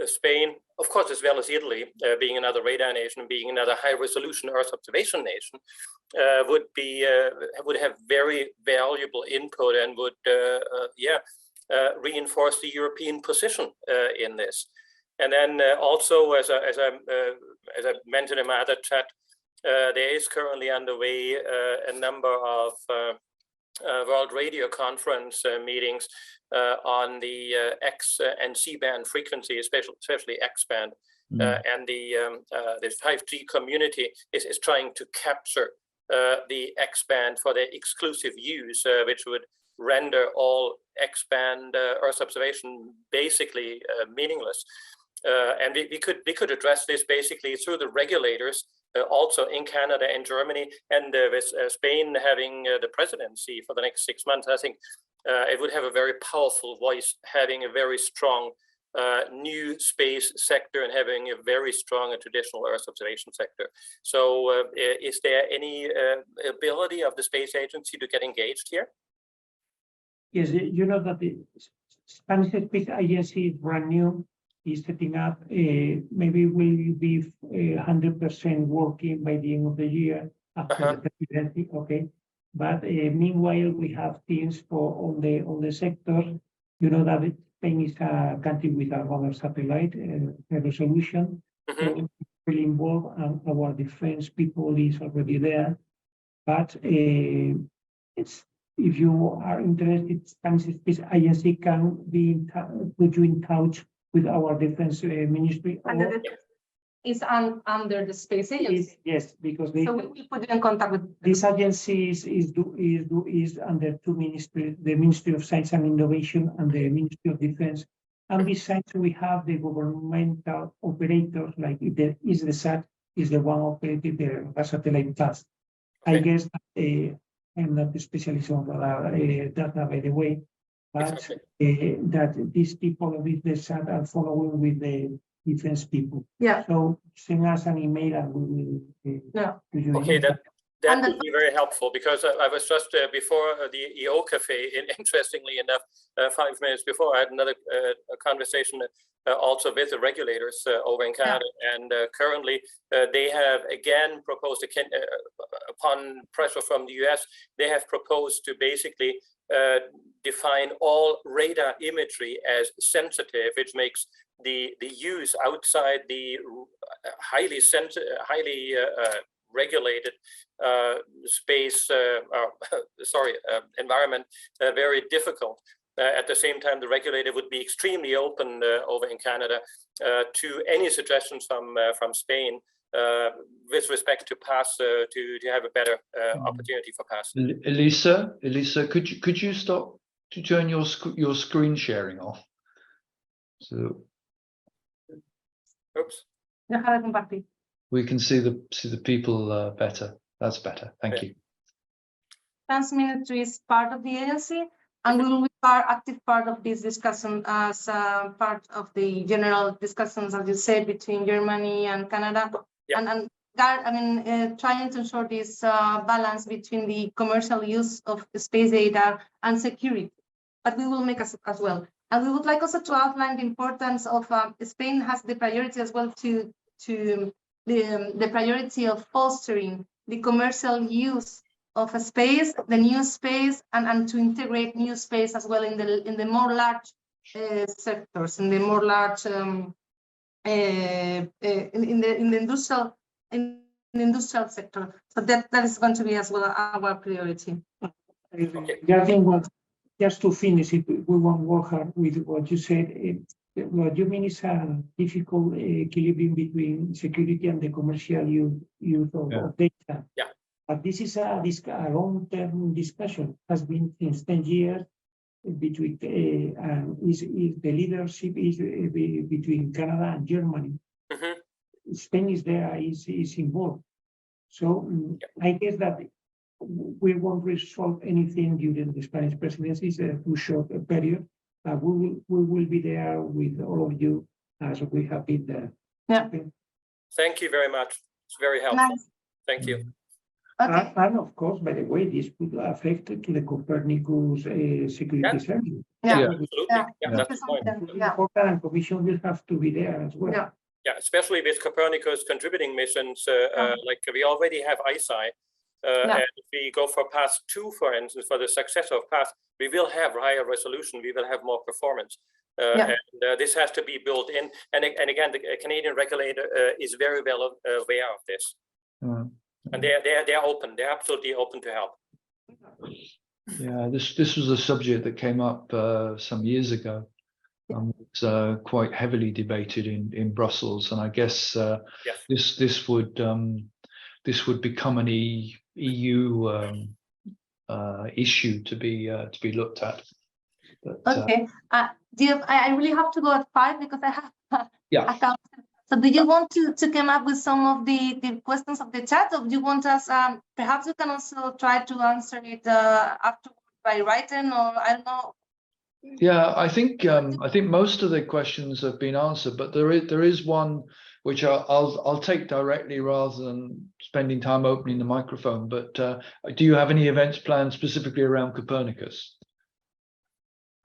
Spain, of course, as well as Italy, being another radar nation, being another high-resolution Earth observation nation, would have very valuable input and would, reinforce the European position in this. And then also, as I mentioned in my other chat, there is currently underway a number of World Radio Conference meetings on the X and C-band frequency, especially X-band, and the 5G community is trying to capture the X-band for their exclusive use, which would render all X-band Earth observation basically meaningless. And we could address this basically through the regulators, also in Canada and Germany, and with Spain having the presidency for the next 6 months. I think it would have a very powerful voice, having a very strong new space sector and having a very strong traditional Earth observation sector. So is there any ability of the space agency to get engaged here? Yes, you know that the Spanish Space Agency is brand new. Is setting up, maybe will be 100% working by the end of the year after the presidency, okay? But meanwhile, we have teams on the sector. You know that Spain is a country with a rather satellite resolution, so really involved, and our defense people is already there. But it's, if you are interested, Spanish Space Agency can be put you in touch with our defense ministry. Is under the space agency. Yes, because so we will put you in contact with this agency is under two ministries, the Ministry of Science and Innovation and the Ministry of Defense. And besides, we have the governmental operators, like the SAT is the one operating the satellite task. I guess I'm not a specialist on data, by the way, but that these people with the SAT are following with the defense people. Yeah. So send us an email and we will. Okay, that would be very helpful, because I was just before the EOcafe, interestingly enough, 5 minutes before, I had another conversation also with the regulators over in Canada, and currently they have again proposed, upon pressure from the US, they have proposed to basically define all radar imagery as sensitive, which makes the use outside the highly regulated space, environment very difficult. At the same time, the regulator would be extremely open over in Canada to any suggestions from Spain with respect to pass to have a better opportunity for pass. Elisa, could you stop to turn your screen sharing off? So, oops. We can see the people better. That's better. Thank you. Defense Ministry is part of the agency, and we will be active part of this discussion as part of the general discussions, as you said, between Germany and Canada. And trying to ensure this balance between the commercial use of space data and security. But we will make us as well. And we would like also to outline the importance of Spain has the priority as well to the priority of fostering the commercial use of a space, the new space, and to integrate new space as well in the more large sectors, in the more large in the industrial sector. So that is going to be as well our priority. Regarding what, just to finish it, we won't work hard with what you said. What you mean is a difficult equilibrium between security and the commercial use of data. Yeah. But this is a long-term discussion, has been since 10 years between, is the leadership is between Canada and Germany. Mm-hmm. Spain is there, is involved. So I guess that we won't resolve anything during the Spanish presidency. It's a too short a period. We will be there with all of you as we have been there. Yeah. Okay. Thank you very much. It's very helpful. Nice. Thank you. Okay. And of course, by the way, this could affect to the Copernicus security service. Yeah. Absolutely. Yeah, that's the point. Important, and Commission will have to be there as well. Yeah. Yeah, especially with Copernicus contributing missions, like we already have ISI. And if we go for Path 2, for instance, for the success of Path, we will have higher resolution, we will have more performance. And this has to be built in. And again, the Canadian regulator is very well aware of this. And they're open, they're absolutely open to help. Yeah, this was a subject that came up some years ago. It's quite heavily debated in Brussels, and I guess this would become an EU issue to be looked at. But, okay, Geoff, I really have to go at 5 because I have a count. So do you want to come up with some of the questions of the chat, or do you want us, perhaps you can also try to answer it afterwards by writing, or I don't know. Yeah, I think most of the questions have been answered, but there is one which I'll take directly rather than spending time opening the microphone. But do you have any events planned specifically around Copernicus?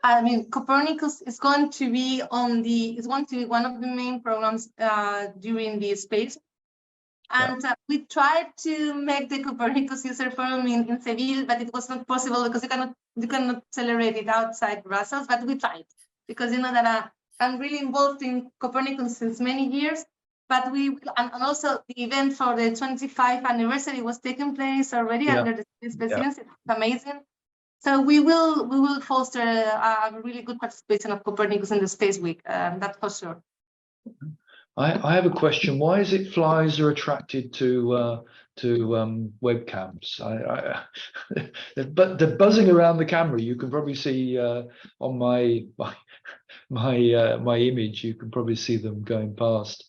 I mean, Copernicus is going to be one of the main programs during the space. And we tried to make the Copernicus user forum in Seville, but it was not possible because you cannot celebrate it outside Brussels. But we tried because you know that I'm really involved in Copernicus since many years. But and also the event for the 25th anniversary was taking place already under the Spanish Presidency. It's amazing. So we will foster a really good participation of Copernicus in the Space Week. That's for sure. I have a question. Why is it flies are attracted to webcams? But they're buzzing around the camera. You can probably see on my image. You can probably see them going past.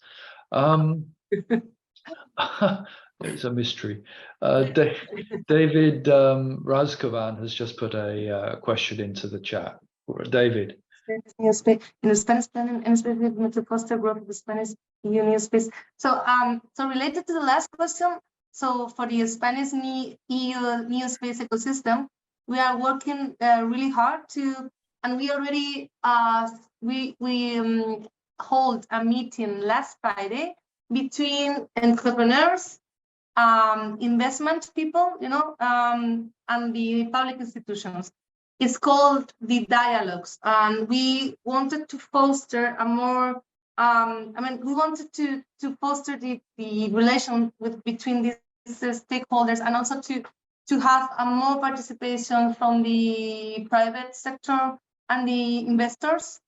It's a mystery. David Razkovan has just put a question into the chat. David. In the Spanish planning and specifically to foster growth of the Spanish Union space. So related to the last question, so for the Spanish EU space ecosystem, we are working really hard to, and we already hold a meeting last Friday between entrepreneurs, investment people, and the public institutions. It's called the dialogues, and we wanted to foster a more. We wanted to foster the relation between these stakeholders, and also to have a more participation from the private sector and the investors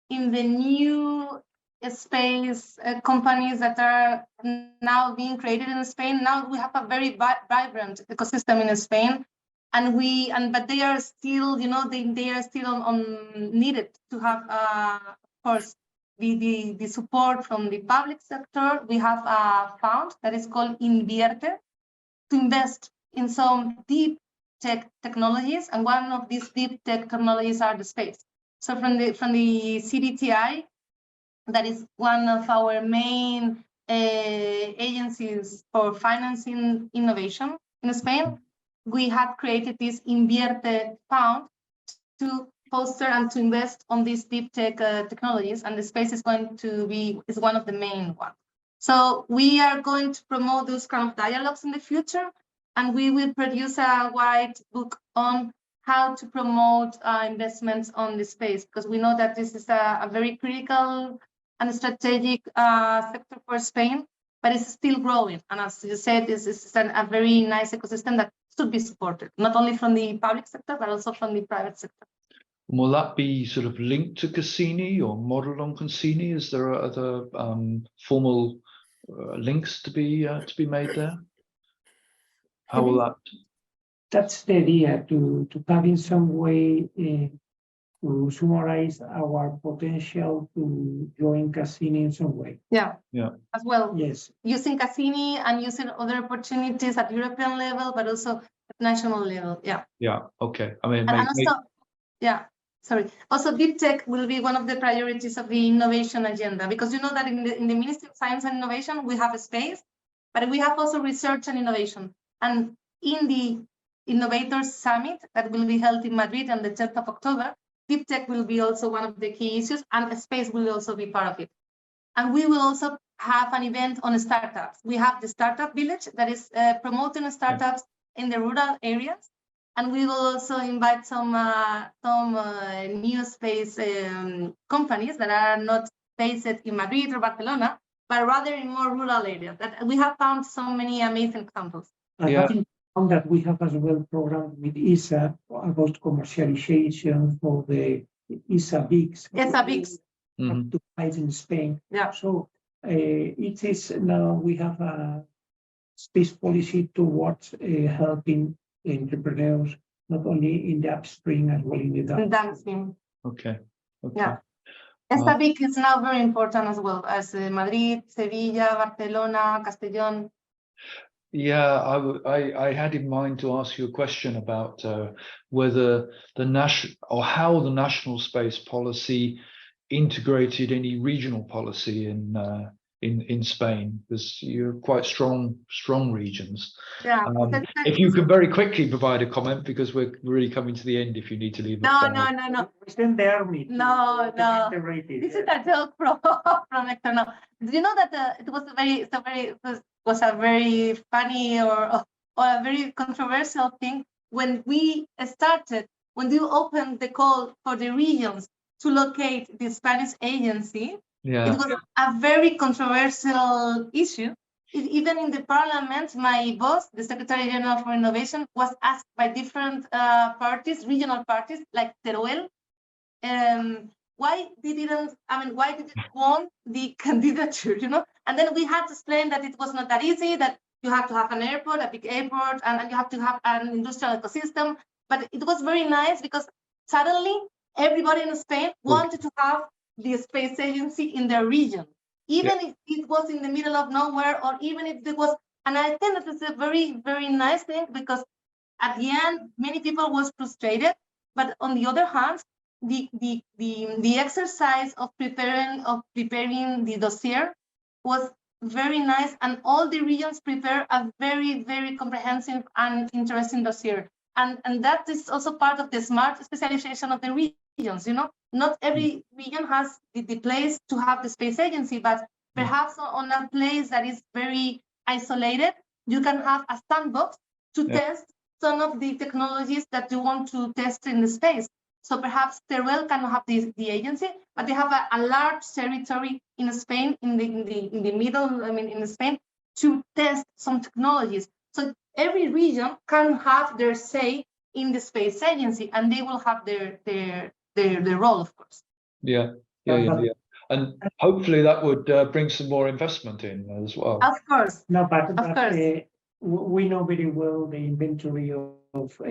in the new space companies that are now being created in Spain. Now we have a very vibrant ecosystem in Spain. But they are still, they are still on needed to have, of course, the support from the public sector. We have a fund that is called Invierte to invest in some deep tech technologies, and one of these deep tech technologies are the space. So from the CDTI, that is one of our main agencies for financing innovation in Spain. We have created this Invierte fund to foster and to invest on these deep tech technologies, and the space is going to is one of the main ones. So we are going to promote those kind of dialogues in the future, and we will produce a white book on how to promote investments on the space, because we know that this is a very critical and strategic sector for Spain, but it's still growing. And as you said, this is a very nice ecosystem that should be supported, not only from the public sector, but also from the private sector. Will that be sort of linked to Cassini or modeled on Cassini? Is there other formal links to be made there? How will that? That's the idea, to have in some way to summarize our potential to join Cassini in some way. Yeah. As well. Yes. Using Cassini and using other opportunities at European level, but also at national level. Yeah. Yeah. Okay. I mean, Sorry. Also, deep tech will be one of the priorities of the innovation agenda, because you know that in the Ministry of Science and Innovation, we have a space, but we have also research and innovation. And in the Innovators Summit that will be held in Madrid on the 10th of October, deep tech will be also one of the key issues, and space will also be part of it. And we will also have an event on startups. We have the Startup Village that is promoting startups in the rural areas. And we will also invite some new space companies that are not based in Madrid or Barcelona, but rather in more rural areas. That we have found so many amazing examples. I think that we have as well program with ESA about commercialization for the ESA BICs. ESA BICs. To fight in Spain. Yeah. So it is now we have a space policy towards helping entrepreneurs, not only in the upstream as well in the downstream. Okay. Yeah. ESA BIC is now very important as well as Madrid, Sevilla, Barcelona, Castellón. Yeah, I had in mind to ask you a question about whether how the national space policy integrated any regional policy in Spain, because you're quite strong regions. Yeah. If you could very quickly provide a comment, because we're really coming to the end. If you need to leave. No. Extend the army. No. This is a joke from Hector. No. Do you know that it was a very funny or a very controversial thing when we opened the call for the regions to locate the Spanish agency. Yeah. It was a very controversial issue. Even in the parliament, my boss, the Secretary General for Innovation, was asked by different parties, regional parties like Teruel, why did it want the candidature, you know? And then we had to explain that it was not that easy, that you have to have an airport, a big airport, and you have to have an industrial ecosystem. But it was very nice because suddenly everybody in Spain wanted to have the space agency in their region, even if it was in the middle of nowhere, or even if it was. And I think that is a very, very nice thing, because at the end, many people was frustrated. But on the other hand, the exercise of preparing the dossier was very nice, and all the regions prepare a very, very comprehensive and interesting dossier. And that is also part of the smart specialization of the regions. You know, not every region has the place to have the space agency, but perhaps on a place that is very isolated, you can have a sandbox to test some of the technologies that you want to test in the space. So perhaps Teruel cannot have the agency, but they have a large territory in Spain, in the middle, in Spain, to test some technologies. So every region can have their say in the space agency, and they will have their role, of course. Yeah. And hopefully that would bring some more investment in as well. Of course. No, but of course. We know very well the inventory of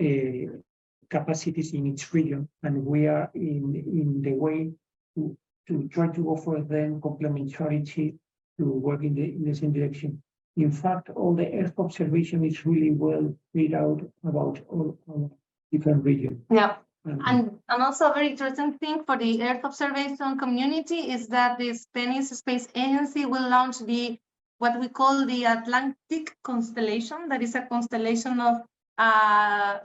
capacities in each region, and we are in the way to try to offer them complementarity to work in the same direction. In fact, all the Earth observation is really well laid out about all different regions. Yeah. And also a very interesting thing for the Earth observation community is that the Spanish Space Agency will launch what we call the Atlantic constellation. That is a constellation of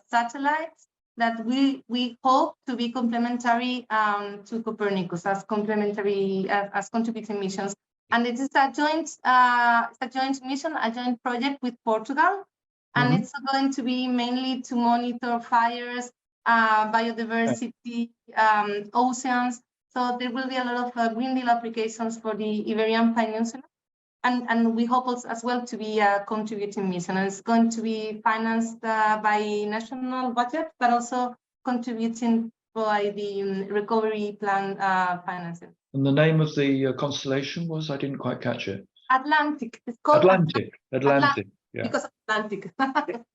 satellites that we hope to be complementary to Copernicus as contributing missions. And it is a joint mission, a joint project with Portugal, and it's going to be mainly to monitor fires, biodiversity, oceans. So there will be a lot of Green Deal applications for the Iberian Peninsula. And we hope also as well to be a contributing mission. And it's going to be financed by national budget, but also contributing by the recovery plan financing. And the name of the constellation was? I didn't quite catch it. Atlantic. It's called Atlantic. Yeah. Because of Atlantic.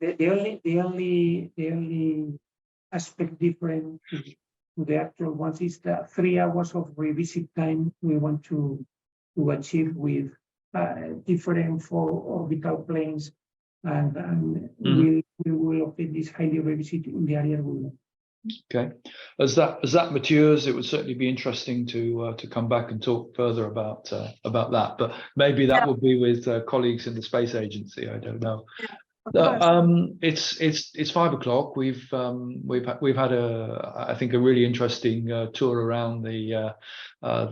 The only aspect different to the actual ones is the 3 hours of revisit time we want to achieve with different 4 orbital planes, and we will obtain this highly revisit in the area we want. Okay, as that matures, it would certainly be interesting to come back and talk further about that. But maybe that will be with colleagues in the space agency. I don't know. It's 5 o'clock. We've had I think a really interesting tour around the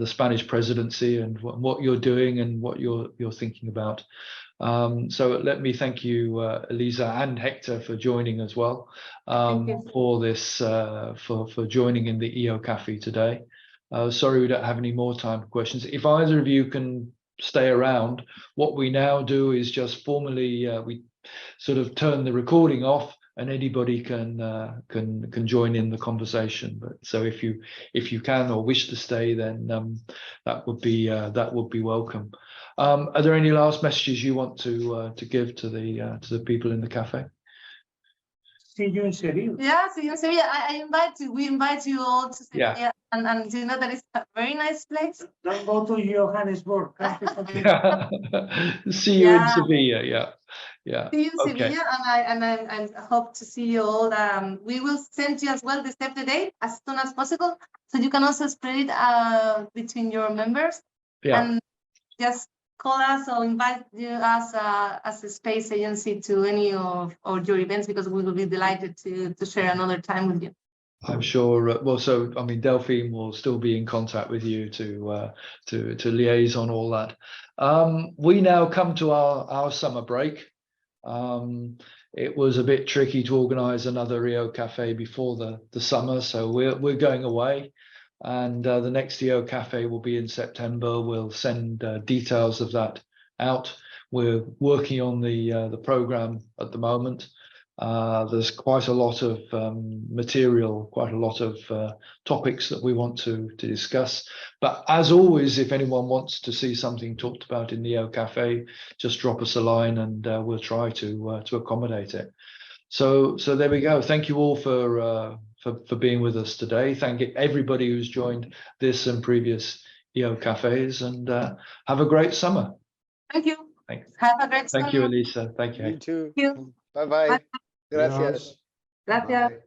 Spanish presidency and what you're doing and what you're thinking about. So let me thank you, Elisa and Hector, for joining as well, for this for joining in the EOcafe today. Sorry we don't have any more time for questions. If either of you can stay around, what we now do is just formally we sort of turn the recording off, and anybody can join in the conversation. But so if you can or wish to stay, then that would be welcome. Are there any last messages you want to give to the people in the cafe? See you in Seville. Yeah, see you in Sevilla. We invite you all to Sevilla. Yeah. And you know that it's a very nice place. Don't go to Johannesburg. See you in Sevilla. Yeah. See you in Sevilla, and I hope to see you all. We will send you as well the save the date as soon as possible, so you can also spread it between your members. Yeah. And just call us or invite us as a space agency to any of your events, because we will be delighted to share another time with you. I'm sure. Well, so I mean, Delphine will still be in contact with you to liaise on all that. We now come to our summer break. It was a bit tricky to organise another EOcafe before the summer, so we're going away. And the next EOcafe will be in September. We'll send details of that out. We're working on the program at the moment. There's quite a lot of material, quite a lot of topics that we want to discuss. But as always, if anyone wants to see something talked about in the EOcafe, just drop us a line and we'll try to accommodate it. So there we go. Thank you all for being with us today. Thank everybody who's joined this and previous EOcafes, and have a great summer. Thank you. Thanks. Have a great summer. Thank you, Elisa. Thank you. You too. Thank you. Bye-bye. Gracias. Gracias. Bye.